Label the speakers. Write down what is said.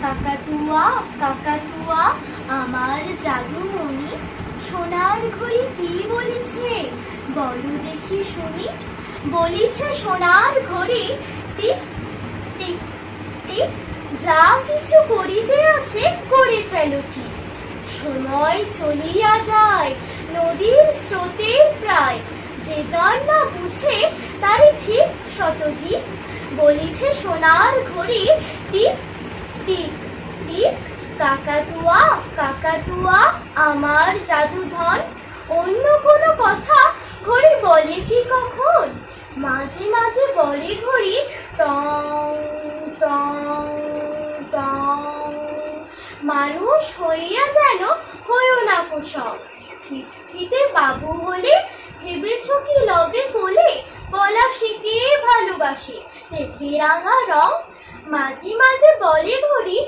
Speaker 1: কাকাতুয়া কাকাতুয়া আমার জাদুমণি সোনার ঘড়ি কি বলেছে বলো দেখি শুনি। বলিছে সোনার ঘড়ি টিক টিক টিক, যা কিছু করিতে আছে করে ফেলো ঠিক। সময় চলিয়া যায় নদীর স্রোতে প্রায়, যে জন না বুঝে তারই ঠিক শতধিক। বলিছে সোনার ঘড়ি টিক টিক টিক, কাকাতুয়া কাকাতুয়া আমার জাদুধন। অন্য কোনো কথা ঘড়ি বলে কি কখন? মাঝে মাঝে বলে ঘড়ি টং টং টং। মানুষ হইয়া যেন হইও না কুশল, ফিটফিটে বাবু হলে ভেবেছ কি লবে কোলে? বলা শিখে ভালোবাসে দেখে রাঙা রং। মাঝে মাঝে বলে ঘড়ি